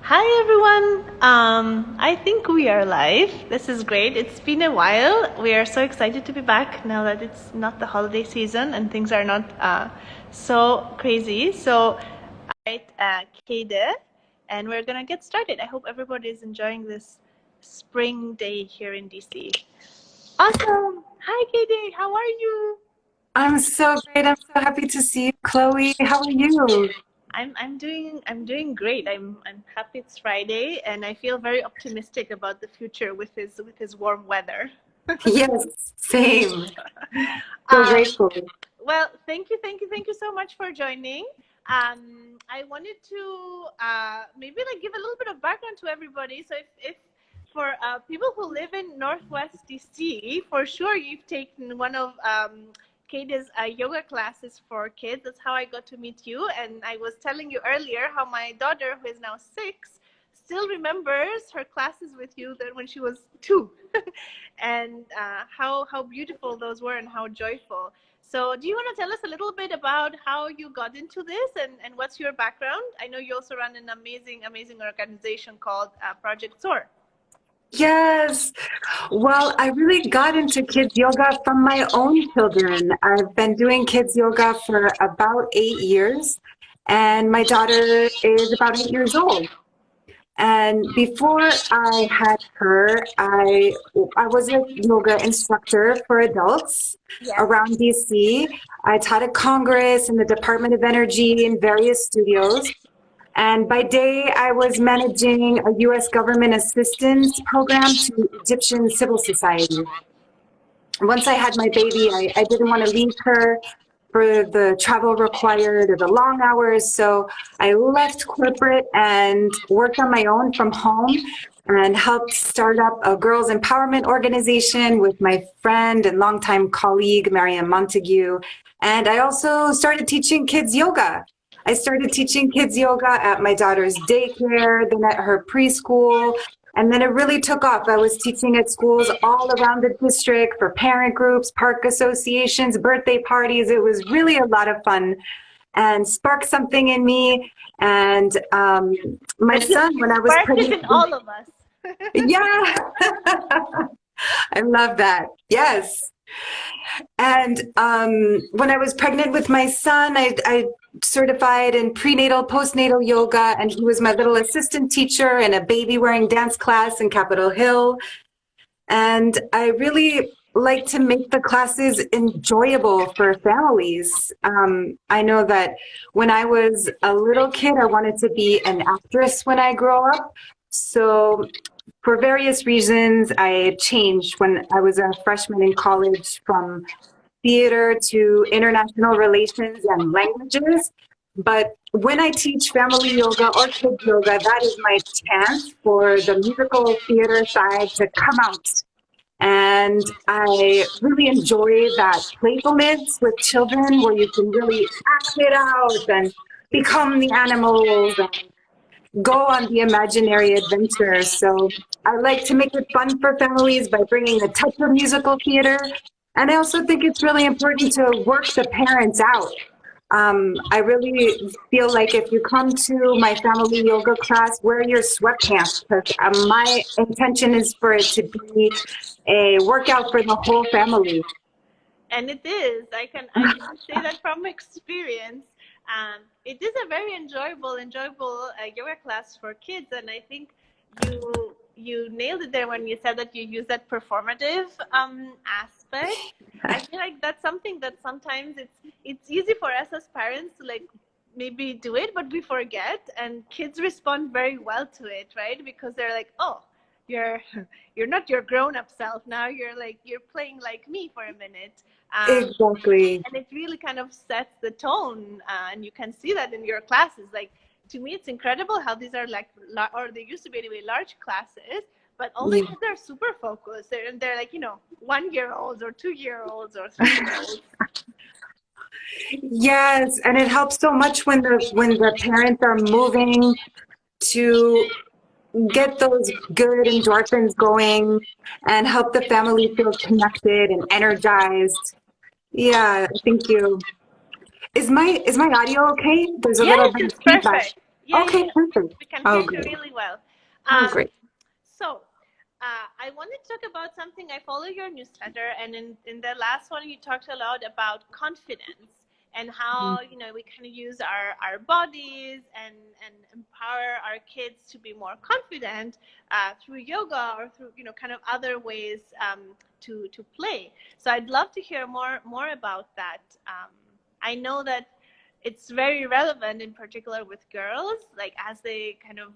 Hi everyone. I think we are live. This is great. It's been a while. We are so excited to be back now that it's not the holiday season and things are not so crazy. So, right, Kaydee, and we're gonna get started. I hope everybody is enjoying this spring day here in DC. Awesome. Hi, Kaydee. How are you? I'm so great. I'm so happy to see you, Chloe. How are you? I'm doing great. I'm happy it's Friday and I feel very optimistic about the future with his warm weather. Yes, same. So Um, grateful. well, thank you so much for joining. I wanted to maybe like give a little bit of background to everybody. So if for people who live in Northwest DC, for sure you've taken one of Kade's yoga classes for kids. That's how I got to meet you. And I was telling you earlier how my daughter, who is now 6, still remembers her classes with you that when she was 2, and how beautiful those were and how joyful. So, do you want to tell us a little bit about how you got into this and what's your background? I know you also run an amazing organization called Project Soar. Yes. Well, I really got into kids yoga from my own children. I've been doing kids yoga for about 8 years, and my daughter is about 8 years old. And before I had her, I was a yoga instructor for adults Yes. around DC. I taught at Congress and the Department of Energy in various studios. And by day, I was managing a U.S. government assistance program to Egyptian civil society. Once I had my baby, I didn't want to leave her for the travel required or the long hours. So I left corporate and worked on my own from home and helped start up a girls empowerment organization with my friend and longtime colleague, Marianne Montague. And I also started teaching kids yoga. I started teaching kids yoga at my daughter's daycare, then at her preschool, and then it really took off. I was teaching at schools all around the district for parent groups, park associations, birthday parties. It was really a lot of fun and sparked something in me. And my But you son, when I was sparked it pregnant, in all of us. yeah, I love that. Yes. And when I was pregnant with my son, I certified in prenatal, postnatal yoga, and he was my little assistant teacher in a baby wearing dance class in Capitol Hill. And I really like to make the classes enjoyable for families. I know that when I was a little kid, I wanted to be an actress when I grow up. So for various reasons, I changed when I was a freshman in college from theater to international relations and languages. But when I teach family yoga or kids yoga, that is my chance for the musical theater side to come out. And I really enjoy that playfulness with children where you can really act it out and become the animals and go on the imaginary adventure. So I like to make it fun for families by bringing a touch of musical theater. And I also think it's really important to work the parents out. I really feel like if you come to my family yoga class, wear your sweatpants because my intention is for it to be a workout for the whole family. And it is. I can say that from experience. It is a very enjoyable yoga class for kids, and I think you nailed it there when you said that you use that performative aspect. I feel like that's something that sometimes it's easy for us as parents to like maybe do it, but we forget, and kids respond very well to it, right? Because they're like, oh, you're you're not your grown-up self now. You're playing like me for a minute. Exactly. And it really kind of sets the tone, and you can see that in your classes. Like, to me, it's incredible how these are like, or they used to be anyway, large classes, but all the Yeah. kids are super focused. They're like, 1-year-olds or 2-year-olds or 3-year-olds. Yes, and it helps so much when the parents are moving to get those good endorphins going and help the family feel connected and energized. Yeah, thank you. Is my audio okay? There's a little Yes, bit of it's feedback. perfect. Yeah, yeah, Okay, yeah. perfect. We can Oh, hear you great. really well. Oh, Um, great. so, I wanted to talk about something. I follow your newsletter, and in the last one, you talked a lot about confidence and how we kind of use our bodies and empower our kids to be more confident through yoga or through kind of other ways to play. So I'd love to hear more about that. I know that it's very relevant in particular with girls, like as they kind of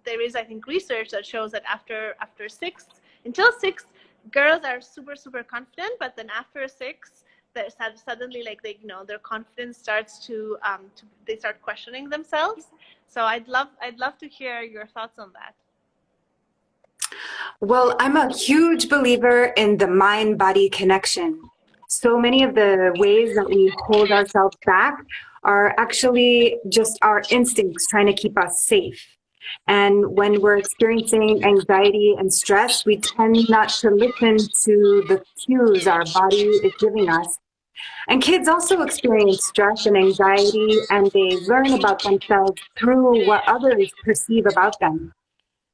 there is, I think, research that shows that after six, until six, girls are super confident, but then after six, they're suddenly, like, they their confidence starts to they start questioning themselves. So I'd love to hear your thoughts on that. Well, I'm a huge believer in the mind-body connection. So many of the ways that we hold ourselves back are actually just our instincts trying to keep us safe. And when we're experiencing anxiety and stress, we tend not to listen to the cues our body is giving us. And kids also experience stress and anxiety, and they learn about themselves through what others perceive about them.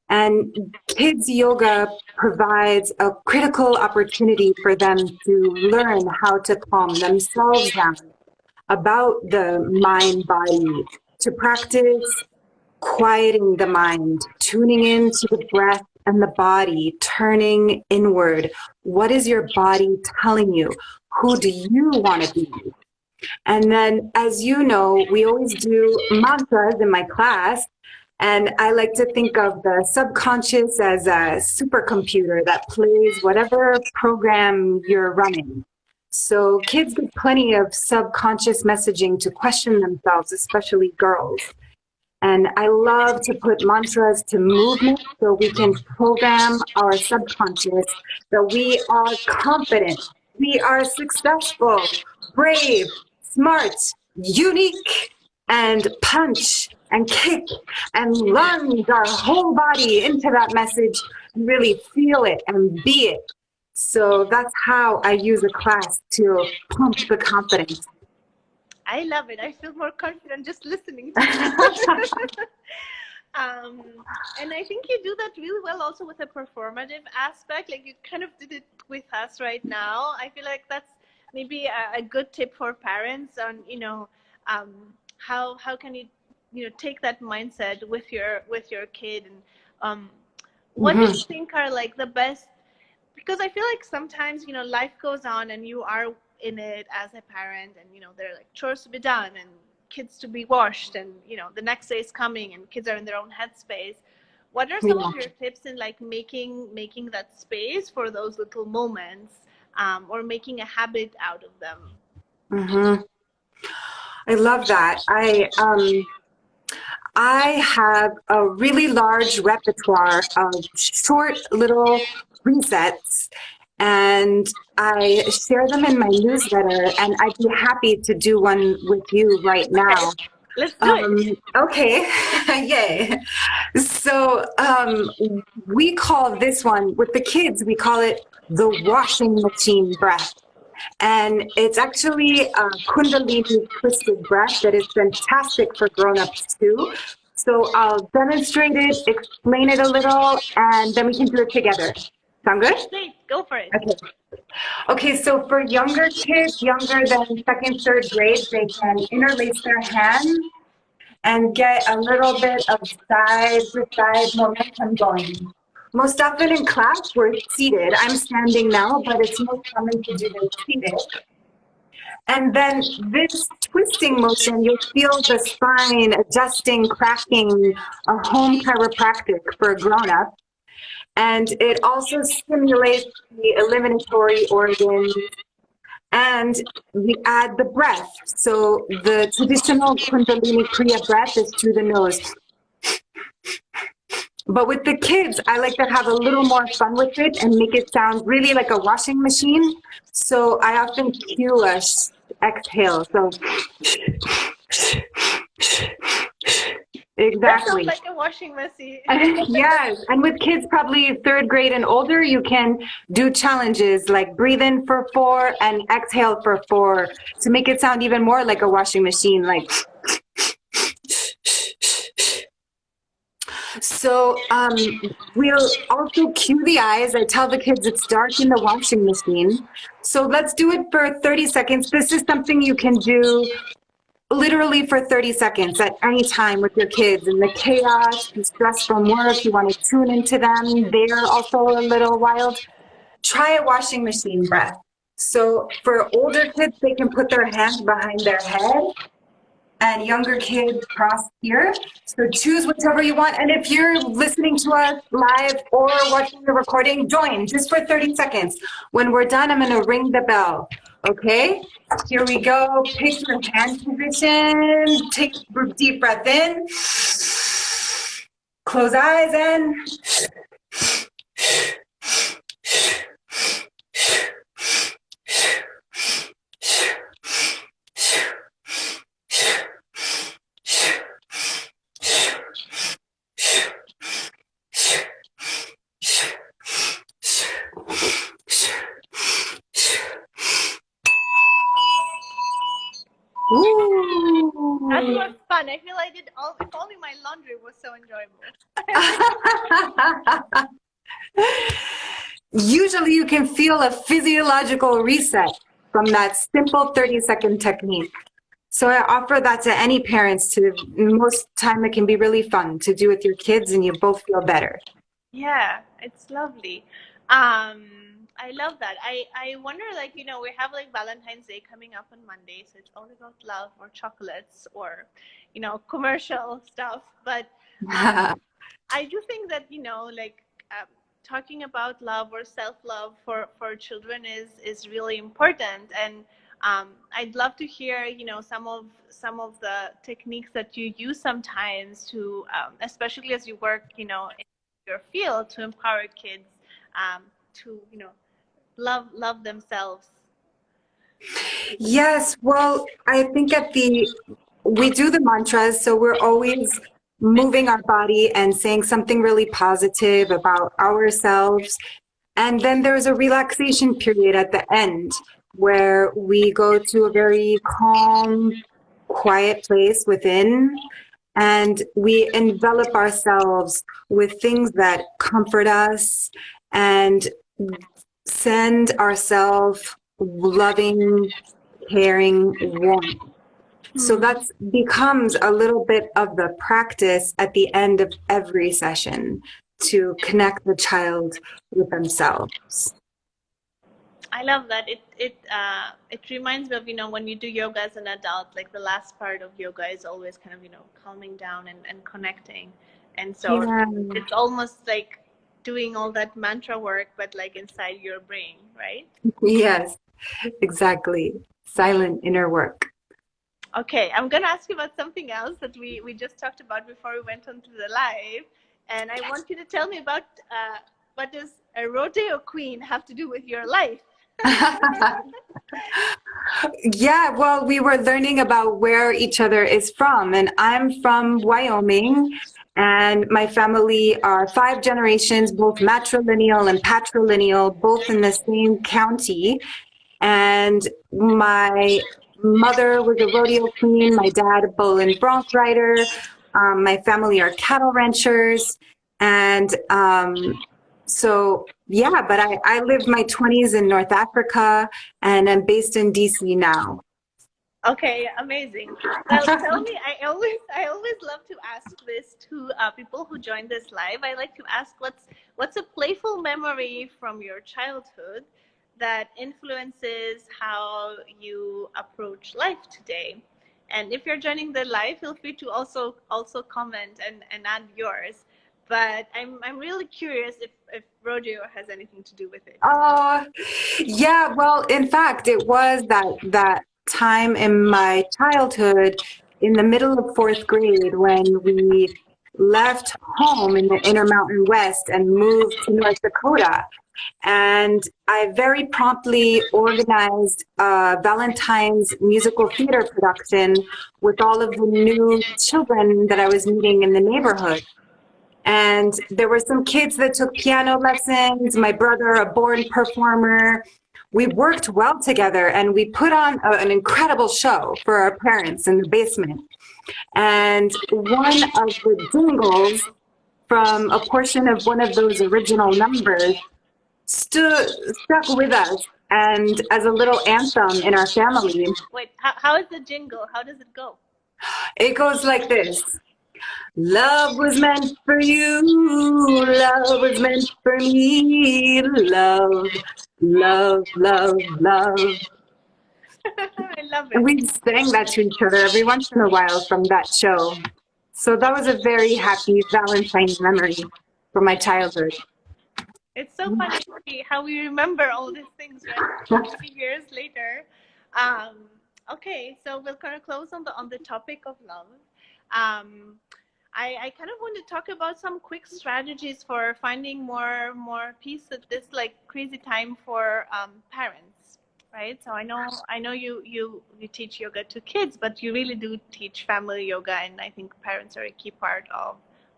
And kids yoga provides a critical opportunity for them to learn how to calm themselves down, about the mind body, to practice quieting the mind, tuning into the breath and the body, turning inward. What is your body telling you? Who do you want to be? And then, as you know, we always do mantras in my class. And I like to think of the subconscious as a supercomputer that plays whatever program you're running. So kids get plenty of subconscious messaging to question themselves, especially girls. And I love to put mantras to movement so we can program our subconscious that we are confident, we are successful, brave, smart, unique, and punch and kick and lunge our whole body into that message, really feel it and be it. So that's how I use a class to pump the confidence. I love it. I feel more confident just listening to you. And I think you do that really well also with a performative aspect. Like, you kind of did it with us right now. I feel like that's maybe a good tip for parents on, how can you, take that mindset with your kid. And what do you think are like the best, because I feel like sometimes, life goes on and you are in it as a parent, and there are like chores to be done and kids to be washed, and the next day is coming and kids are in their own headspace. What are some of your tips in like making that space for those little moments, or making a habit out of them? I love that. I have a really large repertoire of short little resets, and I share them in my newsletter, and I'd be happy to do one with you right now. Okay, let's do it. Okay, yay. So we call this one, with the kids, we call it the washing machine breath. And it's actually a Kundalini twisted breath that is fantastic for grown-ups too. So I'll demonstrate it, explain it a little, and then we can do it together. Sound good? Great, go for it. Okay, so for younger kids, younger than second, third grade, they can interlace their hands and get a little bit of side-to-side momentum going. Most often in class, we're seated. I'm standing now, but it's most common to do this seated. And then this twisting motion, you'll feel the spine adjusting, cracking, a home chiropractic for a grown-up. And it also stimulates the eliminatory organs. And we add the breath. So the traditional Kundalini Kriya breath is through the nose. But with the kids, I like to have a little more fun with it and make it sound really like a washing machine. So I often cue a exhale. So exactly. That sounds like a washing machine. Yes. And with kids probably third grade and older, you can do challenges like breathe in for 4 and exhale for 4 to make it sound even more like a washing machine, like So we'll also cue the eyes. I tell the kids it's dark in the washing machine. So let's do it for 30 seconds. This is something you can do literally for 30 seconds at any time with your kids. In the chaos, the stress from work, you want to tune into them. They're also a little wild. Try a washing machine breath. So for older kids, they can put their hands behind their head, and younger kids cross here. So choose whichever you want. And if you're listening to us live or watching the recording, join just for 30 seconds. When we're done, I'm going to ring the bell. Okay? Here we go. Pick your hand position. Take a deep breath in. Close eyes and That was fun. I feel I did all. If only my laundry was so enjoyable. Usually you can feel a physiological reset from that simple 30-second technique. So I offer that to any parents. To most time it can be really fun to do with your kids and you both feel better. Yeah, it's lovely. I love that. I wonder, like, we have like Valentine's Day coming up on Monday, so it's all about love or chocolates or, commercial stuff. But I do think that, talking about love or self-love for children is really important. And I'd love to hear, some of the techniques that you use sometimes to, especially as you work, in your field, to empower kids to, love themselves. Yes, well, I think we do the mantras, so we're always moving our body and saying something really positive about ourselves. And then there's a relaxation period at the end where we go to a very calm, quiet place within, and we envelop ourselves with things that comfort us and send ourselves loving, caring warmth. So that becomes a little bit of the practice at the end of every session to connect the child with themselves. I love that. It reminds me of, when you do yoga as an adult, like the last part of yoga is always kind of, calming down and connecting. And so it's almost like doing all that mantra work, but like inside your brain, right? Yes, exactly. Silent inner work. Okay, I'm going to ask you about something else that we just talked about before we went on to the live. And I want you to tell me about what does a rodeo queen have to do with your life? Yeah, well, we were learning about where each other is from. And I'm from Wyoming. And my family are 5 generations, both matrilineal and patrilineal, both in the same county. And my mother was a rodeo queen, my dad a bull and bronc rider. My family are cattle ranchers. And so, yeah, but I lived my 20s in North Africa, and I'm based in DC now. Okay, amazing. Well, tell me, I always love to ask this to people who join this live. I like to ask what's a playful memory from your childhood that influences how you approach life today. And if you're joining the live, feel free to also comment and add yours. But I'm really curious if rodeo has anything to do with it. Yeah, well, in fact, it was that time in my childhood in the middle of 4th grade when we left home in the Intermountain West and moved to North Dakota. And I very promptly organized a Valentine's musical theater production with all of the new children that I was meeting in the neighborhood. And there were some kids that took piano lessons, my brother, a born performer. We worked well together and we put on an incredible show for our parents in the basement. And one of the jingles from a portion of one of those original numbers stuck with us and as a little anthem in our family. Wait, how is the jingle? How does it go? It goes like this. Love was meant for you, love was meant for me, love, love, love, love. I love And it. we sang that to each other every once in a while from that show. So that was a very happy Valentine's memory from my childhood. It's so funny to see how we remember all these things, right? 50 years later. Okay, so we're going to close on the topic of love. I kind of want to talk about some quick strategies for finding more peace at this like crazy time for parents, right? So I know you teach yoga to kids, but you really do teach family yoga, and I think parents are a key part of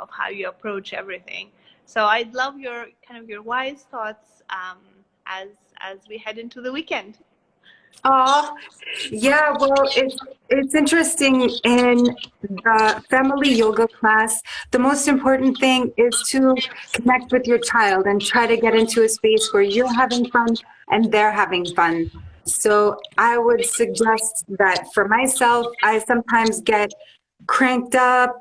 how you approach everything. So I'd love your wise thoughts as we head into the weekend. Oh, yeah, well, it's interesting in the family yoga class. The most important thing is to connect with your child and try to get into a space where you're having fun and they're having fun. So I would suggest that for myself, I sometimes get cranked up,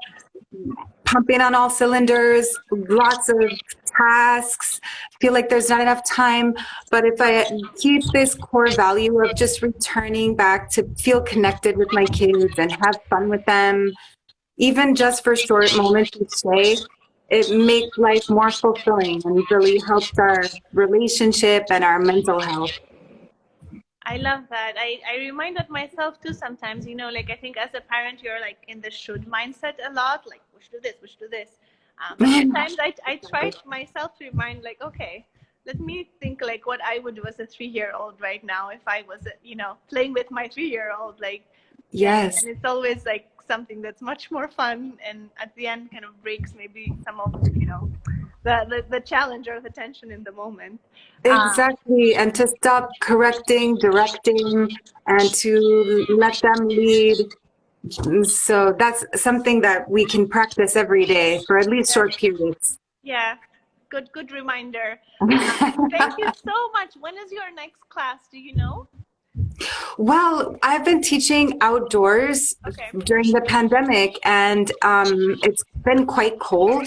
pumping on all cylinders, lots of tasks, feel like there's not enough time. But if I keep this core value of just returning back to feel connected with my kids and have fun with them, even just for short moments each day, it makes life more fulfilling and really helps our relationship and our mental health. I love that. I remind that myself too sometimes, like I think as a parent, you're like in the should mindset a lot, like we should do this, we should do this. But sometimes I try myself to remind like, okay, let me think like what I would do as a 3-year-old right now if I was, playing with my 3-year-old, like, Yes. and it's always like something that's much more fun and at the end kind of breaks maybe some of, the challenge or the tension in the moment. Exactly. And to stop correcting, directing, and to let them lead. So that's something that we can practice every day for at least short periods. Yeah, good reminder. Thank you so much. When is your next class? Do you know? Well, I've been teaching outdoors during the pandemic, and it's been quite cold.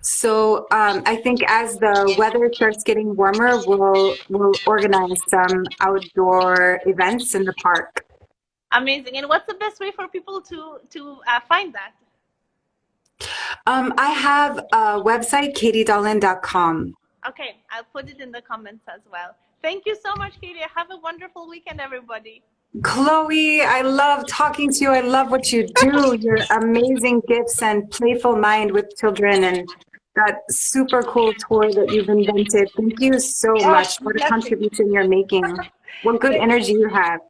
So I think as the weather starts getting warmer, we'll organize some outdoor events in the park. Amazing. And what's the best way for people to find that? I have a website, kaydeedolan.com. Okay, I'll put it in the comments as well. Thank you so much, Kaydee. Have a wonderful weekend, everybody. Chloe, I love talking to you. I love what you do. Your amazing gifts and playful mind with children and that super cool toy that you've invented. Thank you so much. What a contribution you're making. What good energy you have.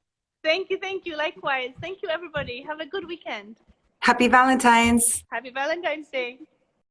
Thank you. Likewise. Thank you, everybody. Have a good weekend. Happy Valentine's. Happy Valentine's Day.